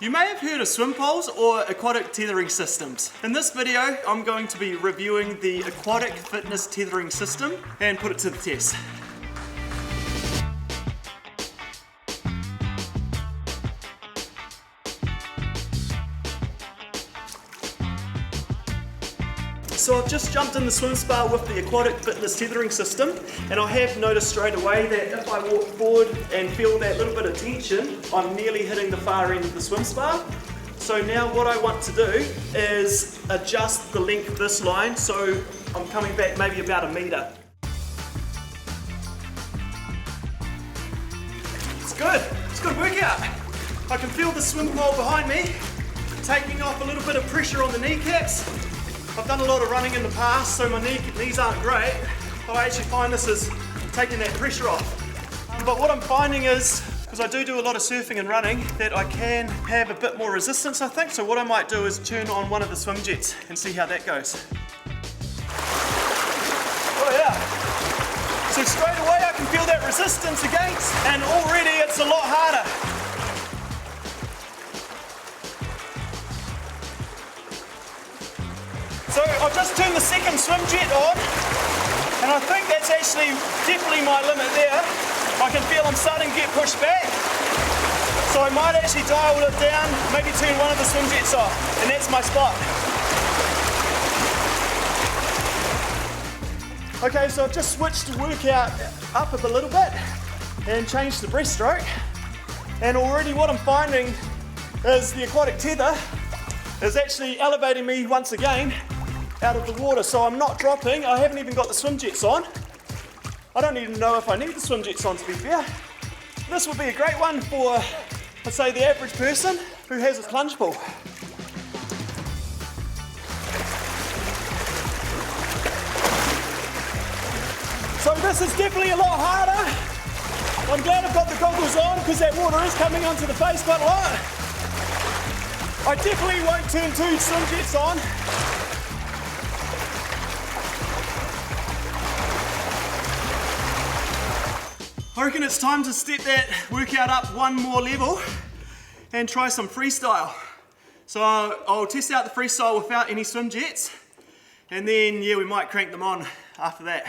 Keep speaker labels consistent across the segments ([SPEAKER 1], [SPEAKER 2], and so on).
[SPEAKER 1] You may have heard of swim poles or aquatic tethering systems. In this video, I'm going to be reviewing the aquatic fitness tethering system and put it to the test. So I've just jumped in the swim spa with the aquatic fitness tethering system, and I have noticed straight away that if I walk forward and feel that little bit of tension, I'm nearly hitting the far end of the swim spa. So now what I want to do is adjust the length of this line so I'm coming back maybe about 1 metre. It's a good workout. I can feel the swim pole behind me, taking off a little bit of pressure on the kneecaps. I've done a lot of running in the past, so my knees aren't great, but I actually find this is taking that pressure off. But what I'm finding is, because I do a lot of surfing and running, that I can have a bit more resistance, I think. So what I might do is turn on one of the swim jets and see how that goes. Oh yeah. So straight away I can feel that resistance against, and already it's a lot harder. So I've just turned the second swim jet on, and I think that's actually definitely my limit there. I can feel I'm starting to get pushed back. So I might actually dial it down, maybe turn one of the swim jets off, and that's my spot. Okay, so I've just switched the workout up a little bit and changed the breaststroke. And already what I'm finding is the aquatic tether is actually elevating me once again out of the water, so I'm not dropping. I haven't even got the swim jets on. I don't even know if I need the swim jets on, to be fair. This would be a great one for, I'd say, the average person who has a plunge pool. So this is definitely a lot harder. I'm glad I've got the goggles on because that water is coming onto the face quite a lot. I definitely won't turn 2 swim jets on. I reckon it's time to step that workout up one more level and try some freestyle. So I'll test out the freestyle without any swim jets, and then yeah, we might crank them on after that.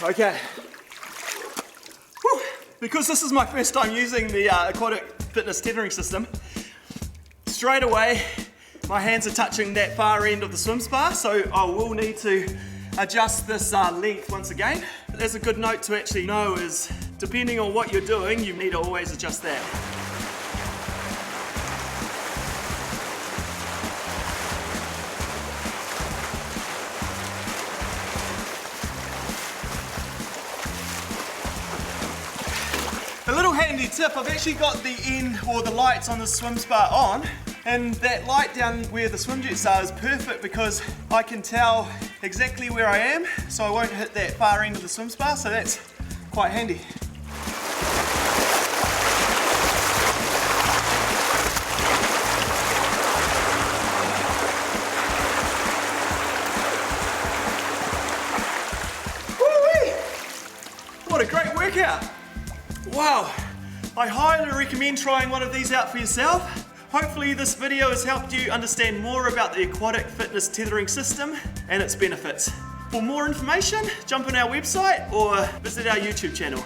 [SPEAKER 1] Okay. Whew. Because this is my first time using the aquatic fitness tethering system, straight away my hands are touching that far end of the swim spa, so I will need to adjust this length once again. But there's a good note to actually know is, depending on what you're doing, you need to always adjust that. A little handy tip, I've actually got the end or the lights on the swim spa on, and that light down where the swim jets are is perfect because I can tell exactly where I am, so I won't hit that far end of the swim spa, so that's quite handy. Woo-wee! What a great workout! Wow, I highly recommend trying one of these out for yourself. Hopefully this video has helped you understand more about the aquatic fitness tethering system and its benefits. For more information, jump on our website or visit our YouTube channel.